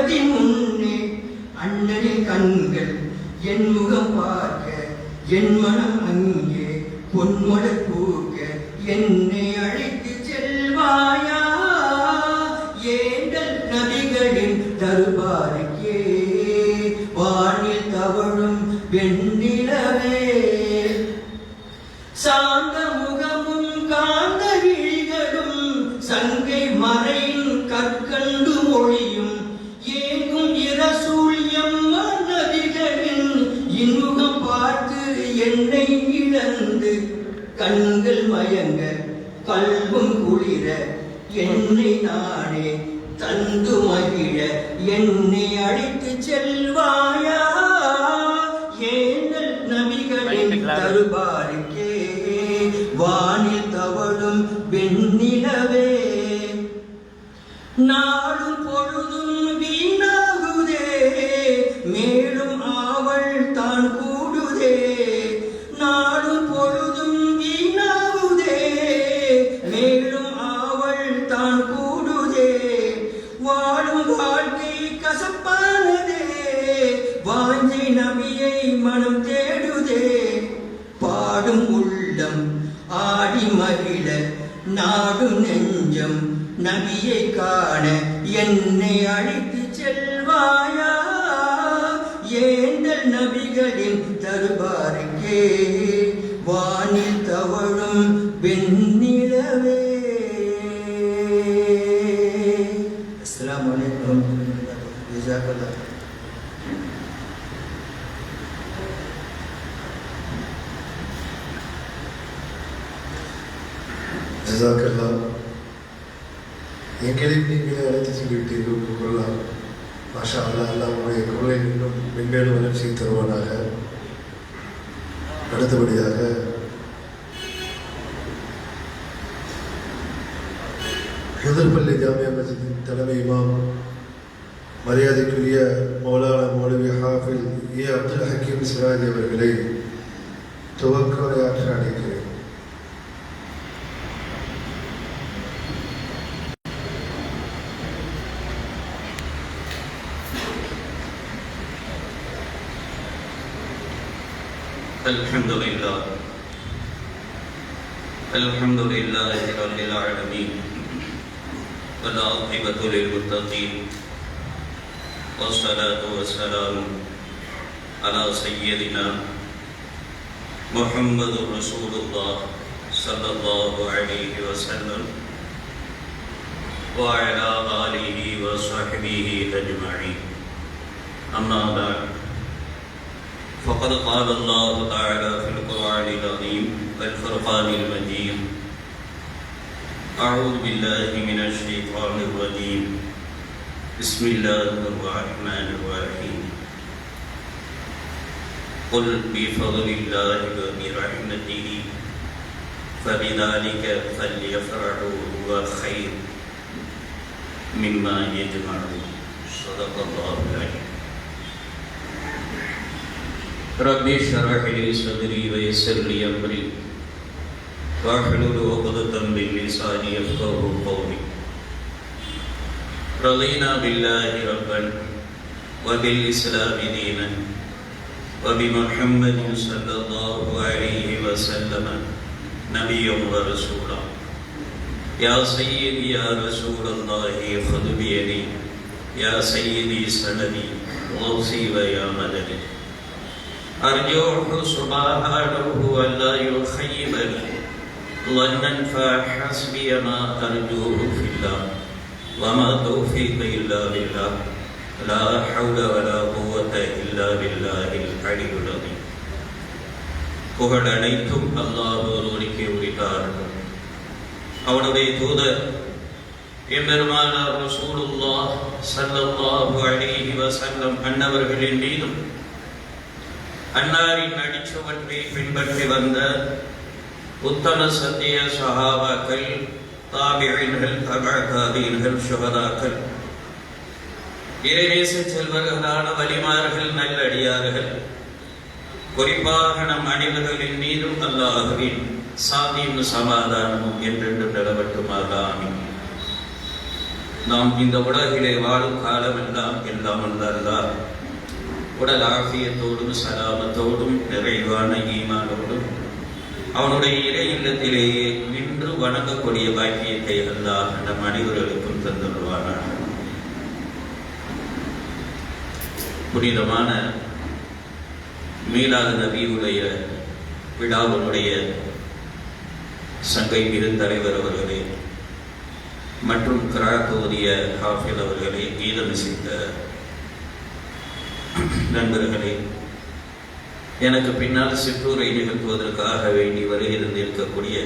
முகத்தின் முன்னே அண்ணனின் கண்கள் என் முகம் பார்க்க என் மனம் அங்கே பொன்மலர் பூக்க என்னை அழைத்து செல்வாயா ஏண்டல் நபிகளின் தருபாருக்கே வானில் தவழும் வெண்ணிலவே சாந்த முகமும் காந்த விழிகளும் சங்கை மறையின் கற்கண்டு மொழியும் ஏங்கும் இரசூழியம் நபிகளின் இன்முகம் பார்த்து என்னை இழந்து கண்கள் மயங்க கல்வும் குளிர என்னை நானே தந்து மகிழ என்னை அழைத்து செல்வாயா ஏனல் நபிகளின் தருபாருக்கே வானில் தவழும் வெண்ணிலவே நாளும் பொழுதும் வீணாகுதே மேலும் ஆவல் தான் கூடுதே நாளும் பொழுதும் வீணாகுதே மேலும் ஆவல் தான் கூடுதே வாழும் வாழ்க்கை கசப்பானதே வாஞ்சை நபியை மனம் தேடுதே பாடும் உள்ளம் ஆடி மகிழ நாடும் நெஞ்சம் நபியை காண என்னை அழைத்து செல்வாயா ஏந்தல் நபிகளின் தருபாருக்கே வானில் தவழும் வெண்ணிலவே. அஸ்ஸலாமு அலைக்கும் ஜஸாக்கல்லாஹ். ஜஸாக்கல்லாஹ். எங்களை நீங்களே அழைத்து சொல்லிவிட்டீர்கள் கொள்ளலாம். மாஷா அல்லாஹ். அல்லாஹ் உங்களுடைய குரலை இன்னும் மென்மேலும் வளர்ச்சியை தருவானாக. அடுத்தபடியாக ஹுதர்பள்ளி ஜாமியா மஸ்ஜிதின் தலைமை இமாம் மரியாதைக்குரிய மௌலானா மௌலவி ஹாஃபில் ஏ அப்துல் ஹக்கீம் சிராஜ் அவர்களை துவக்க உரையாற்ற அழைக்கிறேன். الحمد لله رب العالمين والعاقبة للمتقين والصلاة والسلام على سيدنا محمد رسول الله صلى الله عليه وسلم وعلى آله وصحبه أجمعين. أما بعد فقد قال الله تعالى في القرآن العظيم والفرقان المجيد أعوذ بالله من الشيطان الرجيم بسم الله الرحمن الرحيم قل بفضل الله وبرحمته فبذلك فليفرحوا هو خير مما يجمعون. صدق الله العظيم. رب اشرح لي صدري ويسر لي امري واحلل عقدة من لساني يفقهوا قولي. رضينا بالله ربا وبالاسلام دينا وبمحمد صلى الله عليه وسلم نبيا ورسولا. يا سيدي يا رسول الله خذ بيدي يا سيدي سندي غوثي ويا مددي. أرجوه سبحانه ألا يخيبني ظنا فحسبي ما أرجوه في الله وما توفيقي إلا بالله لا حول ولا قوة إلا بالله العلي العظيم. புகழ் அனைத்தும் அல்லாஹ் ஒருவனுக்கே உரித்தார்கள். அவனுடைய தூதர் எம்பெருமானார் ரசூலுல்லாஹ் ஸல்லல்லாஹு அலைஹி வஸல்லம் அன்னவர்களின் மீதும் அன்னாரின் அடிச்சுவற்றை பின்பற்றி வந்த உத்தம சத்திய சஹாபாக்கள், தாபிஈன்கள், தபஅ தாபிஈன்கள், ஷுஹதாக்கள், இறைநேச செல்வர்களான வலிமார்கள், நல்லடியார்கள், குறிப்பாக நம் அனைவர்களின் மீதும் அல்லாஹ்வின் சாந்தியும் சமாதானமும் என்றென்றும் நிலவட்டுமாக ஆமீன். நாம் இந்த உலகிலே வாழும் காலம் எல்லாம் அல்லாஹ் உடல் ஆஃபியத்தோடும் சலாமத்தோடும் நிறைவான ஈமானோடும் அவனுடைய இறை இல்லத்திலேயே நின்று வணங்கக்கூடிய பாக்கியத்தை அல்லாஹ் நம் அனைவர்களுக்கும் தந்துள்ளானாக. புனிதமான மீலாது நபியுடைய விழாவினுடைய சங்கை பெருந்தலைவர் அவர்களே மற்றும் கிராத் ஓதிய ஹாஃபில் அவர்களே, கீதமிசைத்த நண்பர்களே, எனக்கு பின்னால் சிற்றூரை நிகழ்த்துவதற்காக வேண்டி வருகிறது இருக்கக்கூடிய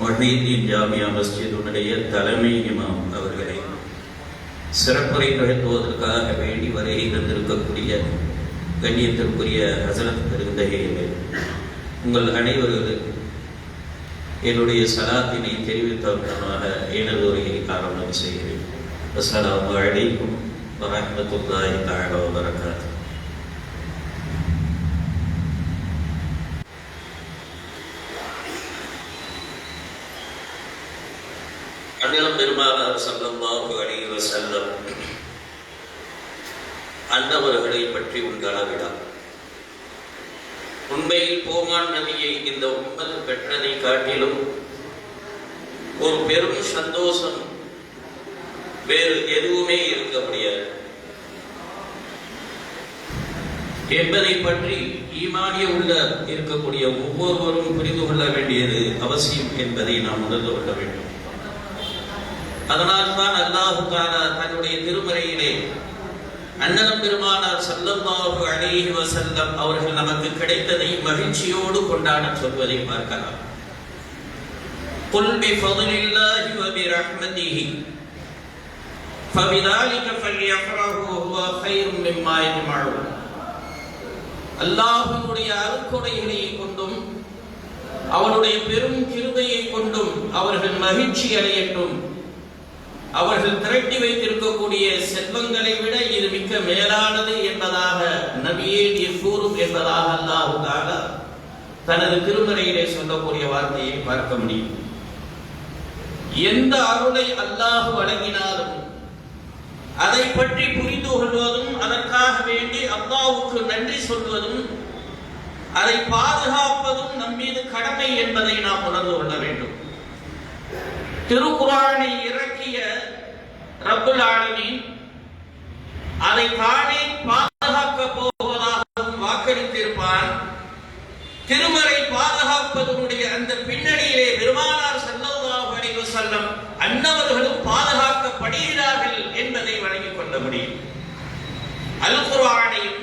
முஹீதீன் ஜாமியா மஸ்ஜிதுடைய தலைமை இமாம் அவர்களை, சிறப்புரை நிகழ்த்துவதற்காக வேண்டி வருகை தந்திருக்கக்கூடிய கண்ணியத்திற்குரிய ஹசரத் பெருந்தகைகளே, உங்கள் அனைவர்களும் என்னுடைய சலாத்தினை தெரிவித்தவர்களாக எனது உரையை ஆரம்பம் செய்கிறேன். அஸ்ஸலாமு அலைக்கும் வரஹ்மத்துல்லாஹி தஆலா வ பரகாத்துஹு. அண்ணலம் பெருமானார் ஸல்லல்லாஹு அலைஹி வஸல்லம் அன்னவர்களை பற்றி உங்களவிடா. உண்மையில் போமான் நபியை இந்த உம்மத் பெற்றதை காட்டிலும் ஒரு பெரும் சந்தோஷம் வேறு எதுவுமே இருக்க முடியாது என்பதை பற்றி ஈமானிய உள்ள இருக்கக்கூடிய ஒவ்வொருவரும் புரிந்து கொள்ள வேண்டியது அவசியம் என்பதை நாம் உணர்ந்து கொள்ள வேண்டும். அதனால்தான் அல்லாஹ் தஆலா தன்னுடைய திருமறையிலே அண்ணலம் பெருமானார் ஸல்லல்லாஹு அலைஹி வஸல்லம் அவர்கள் நமக்கு கிடைத்ததை மகிழ்ச்சியோடு கொண்டாட சொல்வதை பார்க்கலாம். குல் பிஃضலில்லாஹி வ பிரஹ்மதிஹி ஃபபிதாலிக ஃபல்யஃப்ரஹு ஹுவ கைரும் மிம்மா யஜ்மஊன். அல்லாஹ்வுடைய அருட்கொடைகளை கொண்டும் அவனுடைய பெரும் கிருபையை கொண்டும் அவர்கள் மகிழ்ச்சி அடையட்டும். அவர்கள் திரட்டி வைத்திருக்கக்கூடிய செல்வங்களை விட இது மிக்க மேலானது என்பதாக நபியே நீர் கூறும் என்பதாக அல்லாஹ் தஆலா தனது திருமறையிலே சொல்லக்கூடிய வார்த்தையை பார்க்க முடியும். எந்த அருளை அல்லாஹ் வழங்கினாலும் அதை பற்றி புரிந்து கொள்வதும், அதற்காக வேண்டி அல்லாஹ்வுக்கு நன்றி சொல்வதும், அதை பாதுகாப்பதும் நம் மீது கடமை என்பதை நாம் உணர்ந்து கொள்ள வேண்டும். திருக்குர்ஆனை இறக்கிய ரப்புல் ஆலமீன் அதை தானே பாதுகாக்க போவதாகவும் வாக்களித்திருப்பான். திருமறை பாதுகாப்பதனுடைய அந்த பின்னணியிலே பெருமானார் ஸல்லல்லாஹு அலைஹி வஸல்லம் அன்னவர்களும் பாதுகாக்கப்படுகிறார்கள் என்பதை வழங்கிக் கொள்ள முடியும். அல் குர்ஆனையும்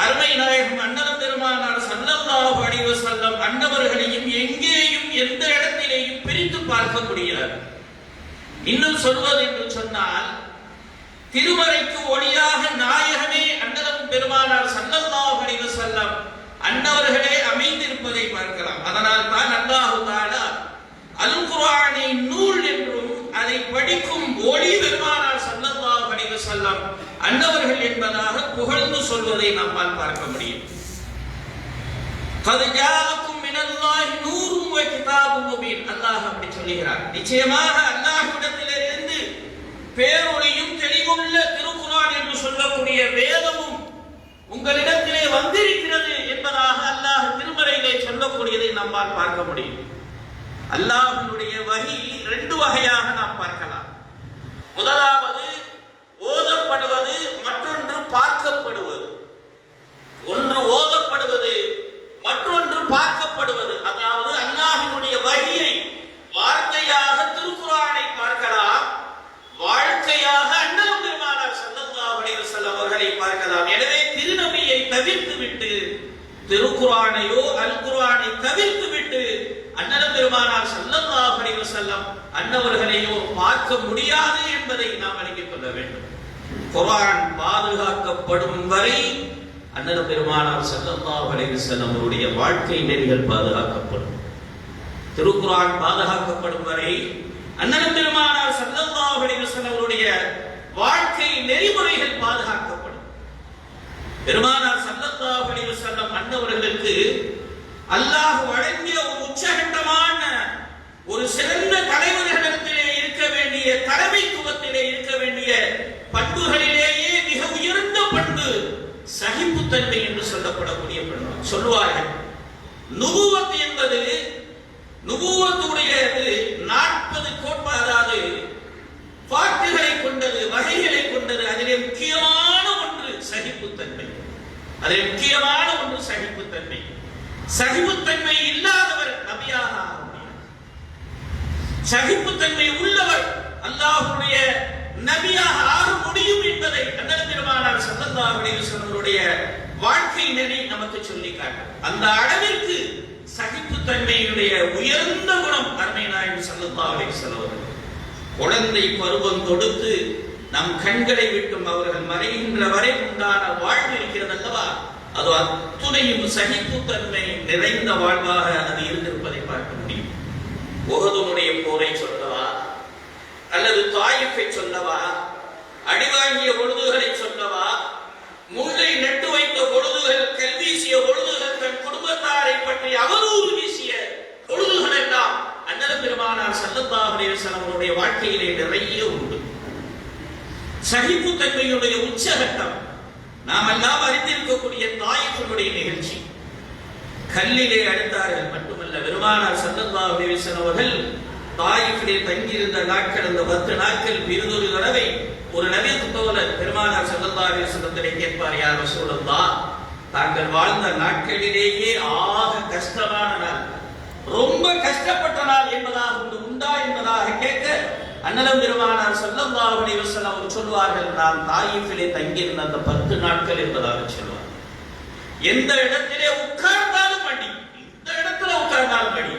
அருமை நாயகம் அண்ணலம் பெருமானார் ஸல்லல்லாஹு அலைஹி வஸல்லம் அன்னவர்களையும் எங்கேயும் எந்த இடத்திலேயும் பிரித்து பார்க்க முடியாது. இன்னும் சொல்வது என்று சொன்னால், திருமறைக்கு ஒளியாக நாயகமே அண்ணலம் பெருமானார் ஸல்லல்லாஹு அலைஹி வஸல்லம் அன்னவர்களே அமைந்திருப்பதை பார்க்கலாம். அதனால் தான் அல்லாஹ் தஆலா அல் குர்ஆனை நூல் என்றும் அதை படிக்கும் ஒளி பெருமானார் ஸல்லல்லாஹு அலைஹி வஸல்லம் அன்னவர்கள் என்பதாக புகழ்ந்து சொல்வதை நம்மால் பார்க்க முடியும். கத் ஜாஅக்கும் மினல்லாஹி நூரும் வ கிதாபும் முபீன். அல்லாஹ் அப்படி சொல்கிறார். நிச்சயமாக அல்லாஹ்விடத்திலிருந்து பேரொளியும் தெளிவுள்ள திருக்குர்ஆன் என்று சொல்லக்கூடிய வேதமும் உங்களிடத்திலே வந்திருக்கிறது என்பதாக அல்லாஹ் திருமறையிலே சொல்லக்கூடியதை நம்மால் பார்க்க முடியும். அல்லாஹ்வுடைய வஹி ரெண்டு வகையாக நாம் பார்க்கலாம். முதலாவது ஓதப்படுவது, மற்றொன்று பார்க்கப்படுவது. ஒன்று ஓதப்படுவது, மற்றொன்று பார்க்கப்படுவது. அதாவது அல்லாஹ்வுடைய வஹியை வார்த்தையாக திருக்குர்ஆனை பார்க்கலாம், வாழ்க்கையாக அண்ணலம் பெருமானார் ஸல்லல்லாஹு அலைஹி வஸல்லம் அவர்களை பார்க்கலாம். எனவே திருநபியை தவிர்த்து விட்டு, திருக்குர்ஆனையோ அல் குர்ஆனை தவிர்த்து விட்டு அண்ணலம் பெருமானார் ஸல்லல்லாஹு அலைஹி வஸல்லம் அன்னவர்களையோ பார்க்க முடியாது என்பதை நாம் அறிந்து கொள்ள வேண்டும். குர்ஆன் பாதுகாக்கப்படும் வரை அண்ணலம் பெருமானார் ஸல்லல்லாஹு அலைஹி வஸல்லம் அவருடைய வாழ்க்கை நெறிகள் பாதுகாக்கப்படும். திருக்குர்ஆன் பாதுகாக்கப்படும் வரை அண்ணலம் பெருமானார் ஸல்லல்லாஹு அலைஹி வஸல்லம் அவருடைய வாழ்க்கை நெறிமுறைகள் பாதுகாக்கப்படும். பெருமானார் ஸல்லல்லாஹு அலைஹி வஸல்லம் அன்னவர்களுக்கு அல்லாஹ் வழங்கிய ஒரு உச்சகட்டமான, ஒரு சிறந்த தலைவர்களிடத்திலே இருக்க வேண்டிய தலைமைத்துவத்திலே பண்பு சகிப்புத்தன்மை என்று சொல்லப்படக்கூடிய பண்பு. சொல்லுவார்கள், நுபுவத் என்பது நுபுவத்துடைய 40 கோட்பாடு, அதாவது பாட்டுகளை கொண்டது, வகைகளை கொண்டது. அதிலே முக்கியமான ஒன்று சகிப்புத்தன்மை. அதில் முக்கியமான ஒன்று சகிப்புத்தன்மை. சகிப்புத்தன்மை இல்லாதவர் நபியாக ஆக முடியாது. சகிப்புத்தன்மை உள்ளவர் அல்லாஹ்வுடைய நபியாக ஆக முடியும் என்பதை அண்ணல் பெருமானார் ஸல்லல்லாஹு அலைஹி வஸல்லம் வாழ்க்கை நெறி நமக்கு சொல்லி காட்டும். அந்த அளவிற்கு சகிப்புத்தன்மையுடைய உயர்ந்த குணம் அருமை நாயகம் ஸல்லல்லாஹு அலைஹி வஸல்லம். குழந்தை பருவம் தொடுத்து நம் கண்களை விட்டும் அவர்கள் மறைகின்ற வரை உண்டான வாழ்வு இருக்கிறது அல்லவா, அது அத்துணையும் சகிப்புத்தன்மை நிறைந்த வாழ்வாக அது இருந்திருப்பதை பார்க்க முடியும். உஹதுனுடைய போரை சொல்லவா, அல்லது தாயிஃபை சொல்லவா, அடிவாங்கிய பொழுதுகளை சொல்லவா, முல்லை நட்டு வைத்த பொழுதுகள், கல்வீசிய பொழுதுகள், தன் குடும்பத்தாரை பற்றி அவதூறு வீசிய பொழுதுகள் எல்லாம் அண்ணல் பெருமானார் ஸல்லல்லாஹு அலைஹி வஸல்லம் வாழ்க்கையிலே நிறைய உண்டு. சகிப்புத்தன்மையுடைய உச்சகட்டம் நாம் எல்லாம் அறிந்திருக்கக்கூடிய தாயிஃபுடைய நிகழ்ச்சி. கல்லிலே அடித்தார்கள் மட்டுமல்ல, பெருமானார் ஸல்லல்லாஹு அலைஹி வஸல்லம் அவர்கள் தாயிஃபிலே தங்கியிருந்த நாட்கள், அந்த 10 நாட்கள் பிரிதொரு தடவை ஒரு நபி தோழர் பெருமானார் ஸல்லல்லாஹு அலைஹி வஸல்லம் கேட்பார், யா ரசூலல்லாஹ், தாங்கள் வாழ்ந்த நாட்களிலேயே ஆக கஷ்டமான நாள், ரொம்ப கஷ்டப்பட்ட நாள் என்பதாக உண்டா என்பதாக கேட்க அண்ணலம் பெருமானார் ஸல்லல்லாஹு அலைஹி வஸல்லம் அவர் சொல்வார்கள், நான் தாயிஃபிலே தங்கியிருந்த அந்த 10 நாட்கள் என்பதாக சொல்வார். எந்த இடத்திலே உட்கார்ந்தாலும் அடி, இந்த இடத்துல உட்கார்ந்தாலும் அடி.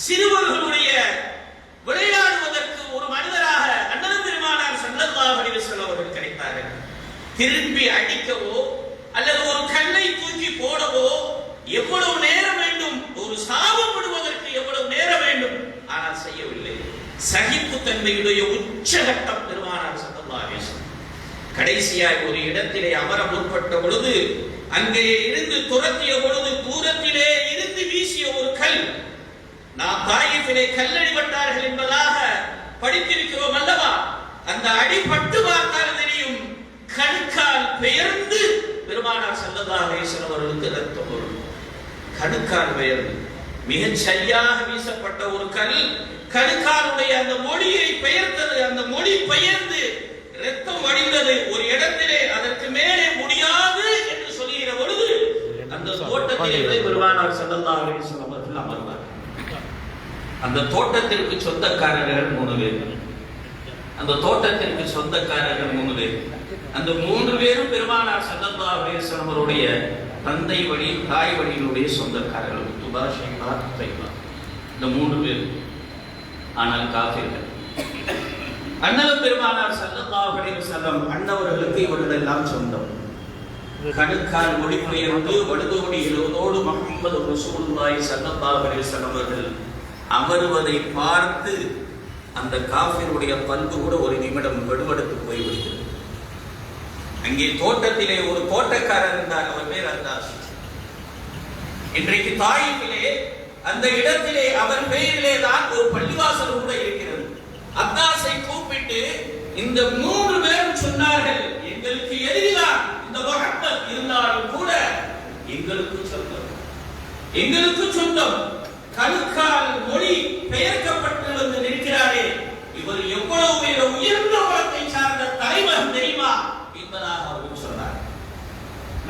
சிறுவர்களுடைய விளையாடுவதற்கு ஒரு மனிதராக அண்ணலம் பெருமானார் ஸல்லல்லாஹு அலைஹி வஸல்லம் அவர்கள் கிடைத்தார்கள். திரும்பி அடிக்கவோ அல்லது ஒரு கல்லை தூக்கி போடவோ எவ்வளவு நேரம் வேண்டும், ஒரு சாபம் விடுவதற்கு எவ்வளவு நேரம் வேண்டும், ஆனால் செய்யவில்லை. சகிப்புத்தன்மையுடைய உச்சகட்டம் பெருமானார் ஸல்லல்லாஹு அலைஹி வஸல்லம். கடைசியாய் ஒரு இடத்திலே அமர முற்பட்ட பொழுது, அங்கே இருந்து துரத்திய பொழுது தூரத்திலே இருந்து வீசிய ஒரு கல், நாம் தாயிஃபிலே கல்லடிபட்டார்கள் என்பதாக படித்திருக்கிறோம் அல்லவா, அந்த அடிபட்டு பார்த்தால் தெரியும், கணுக்கால் பெயர்ந்து பெருமானார் ஸல்லல்லாஹு அலைஹி வஸல்லம் அவர்களுக்கு ரத்தம் வரும். கணுக்கால் பெயர்ந்து மிகச் சரியாக வீசப்பட்ட ஒரு கல் கணுக்காலுடைய அந்த மொழியை பெயர்த்தது. அந்த மொழி பெயர்ந்து ரத்தம் வடிந்தது. ஒரு இடத்திலே அதற்கு மேலே முடியாது என்று சொல்லுகிற பொழுது அந்த தோட்டத்திலே பெருமானார் ஸல்லல்லாஹு அலைஹி வஸல்லம் அவர்கள் அமர்ந்தார். அந்த தோட்டத்திற்கு சொந்தக்காரர்கள் 3 பேர். அந்த தோட்டத்திற்கு சொந்தக்காரர்கள் 3 பேர். அந்த 3 பேரும் பெருமானார் ஸல்லல்லாஹு அலைஹி வஸல்லம் அவருடைய தந்தை வழி தாய் வழியினுடைய சொந்தக்காரர்கள். துபா, ஷைபா, தைபா, இந்த 3 பேர். ஆனால் காஃபிர்கள். அண்ணல் பெருமானார் ஸல்லல்லாஹு அலைஹி வஸல்லம் அன்னவர்களுக்கு இவர்கள் எல்லாம் சொந்தம். கணுக்கால் மொழிபெயர்ந்து வடுதோடி எழுவதோடு முஹம்மது ரசூலுல்லாஹி ஸல்லல்லாஹு அலைஹி வஸல்லம் அவர்கள் அமருவதை பார்த்து அந்த காஃபிருடைய பல்பு கூட ஒரு நிமிடம் வெடுவெடுத்து போய்விடுகிறது. அங்கே தோட்டத்திலே ஒரு தோட்டக்காரர் இருந்தார், அவர் பேர் அத்தாஸ். இன்றைக்கு தாயிஃபிலே அந்த இடத்திலே அவர் பெயரிலே தான் ஒரு பள்ளிவாசல் கூட இருக்கிறது. அத்தாஸை கூப்பிட்டு இந்த 3 பேரும் சொன்னார்கள், எங்களுக்கு எதிரிதான் இந்த முஹம்மத் இருந்தாலும் கூட எங்களுக்கு சொந்தம், எங்களுக்கு சொந்தம். கணுக்கால் மொழி பெயர்க்கப்பட்டு வந்து நிற்கிறாரே, இவர் எவ்வளவு உயர்ந்த குலத்தை சார்ந்த தலைவர் தெரியுமா என்பதாக அவர்கள் சொன்னார்.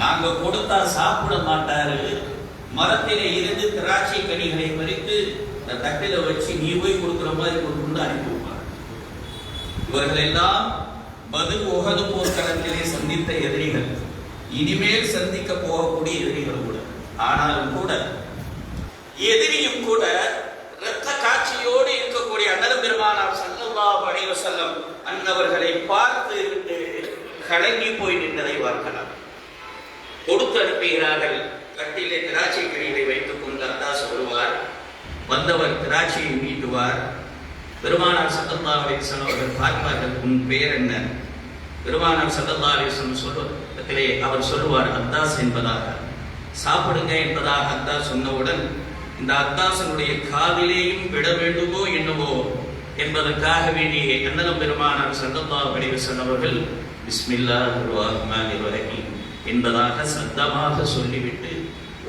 நாங்க கொடுத்தா சாப்பிட மாட்டாரு, மரத்திலே இருந்து திராட்சை கனிகளை பறித்து இந்த தட்டில வச்சு நீ போய் கொடுக்கிற மாதிரி கொண்டு அனுப்பி வைப்பார். இவர்கள் எல்லாம் பத்ர், உஹது போர்க்களத்திலே சந்தித்த எதிரிகள், இனிமேல் சந்திக்க போகக்கூடிய எதிரிகள் கூட. ஆனாலும் கூட எதிரியும் கூட இரத்த காட்சியோடு இருக்கக்கூடிய அண்ணல் பெருமானார் ஸல்லல்லாஹு அலைஹி வஸல்லம் அன்னவர்களை பார்த்து விட்டு கலங்கி போய் நின்றதை பார்க்கலாம். கொடுத்து அனுப்புகிறார்கள். கட்டிலே திராட்சை கனிகளை வைத்துக் கொண்டு அத்தாஸ் வருவார். வந்தவர் திராட்சையை நீட்டுவார். பெருமானார் ஸல்லல்லாஹு அலைஹி வஸல்லம் அவர்கள் பார்ப்பார்கள், உன் பெயர் என்ன? பெருமானார் ஸல்லல்லாஹு அலைஹி வஸல்லம் சொல்வதிலே அவர் சொல்லுவார், அத்தாஸ் என்பதாக. சாப்பிடுங்க என்பதாக அத்தாஸ் சொன்னவுடன் இந்த அத்தாசனுடைய காதிலேயும் விட வேண்டுமோ என்னவோ என்பதற்காக வேண்டிய அண்ணல் பெருமானார் ஸல்லல்லாஹு அலைஹி வஸல்லம் அவர்கள் பிஸ்மில்லாஹிர் ரஹ்மானிர் ரஹீம் என்பதாக சத்தமாக சொல்லிவிட்டு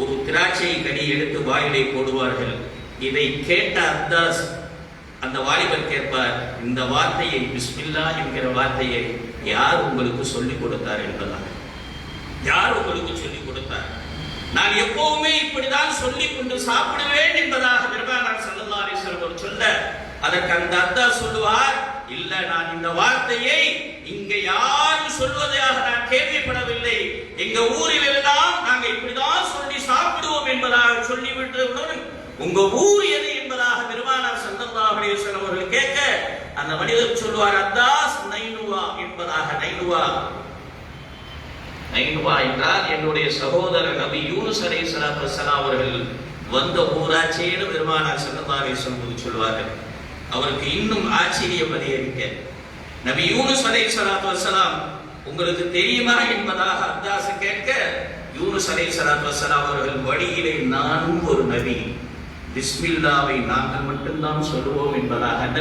ஒரு திராட்சை கனி எடுத்து வாயிலை போடுவார்கள். இதை கேட்ட அத்தாஸ் அந்த வாலிபர் கேட்பார், இந்த வார்த்தையை பிஸ்மில்லா என்கிற வார்த்தையை யார் உங்களுக்கு சொல்லிக் கொடுத்தார் என்பதாக. யார் உங்களுக்கு சொல்லிக் கொடுத்தார்? நான் எப்பவுமே இப்படிதான் சொல்லிக் கொண்டு சாப்பிடுவேன் என்பதாக பெருமானார் ஸல்லல்லாஹு அலைஹி வஸல்லம் சொல்ல, அதற்கு அந்த அத்தாஸ் சொல்லுவார், இல்ல, நான் இந்த வார்த்தையை இங்க யாரும் சொல்வதாக நான் கேள்விப்படவில்லை. எங்க ஊரில் எல்லாம் நாங்க இப்படிதான் சொல்லி சாப்பிடுவோம் என்பதாக சொல்லிவிட்டவுடன் உங்க ஊர் எது என்பதாக பெருமானார் ஸல்லல்லாஹு அலைஹி வஸல்லம் அவர்கள் கேட்க, அந்த மனிதர் சொல்வார், அத்தாஸ் நைனுவா என்பதாக. நைனுவா என்றால் என்னுடைய சகோதரர் நபி யூனுஸ் அலைஹிஸ்ஸலாத்து வஸ்ஸலாம் அவர்கள் வந்த ஊராட்சின்னு பெருமானார் ஸல்லல்லாஹு அலைஹி வஸல்லம் சொல்வார்கள். அவருக்கு இன்னும் ஆச்சரியம் அதிகரிக்க, நபி யூனுஸ் அலைஹிஸ்ஸலாத்து வஸ்ஸலாம் உங்களுக்கு தெரியுமா என்பதாக அத்தாஸ் கேட்க, யூனுஸ் அலைஹிஸ்ஸலாத்து வஸ்ஸலாம் அவர்கள், வழியிலே நானும் ஒரு நபி, பிஸ்மில்லாவை நாங்கள் மட்டும்தான் சொல்லுவோம் என்பதாக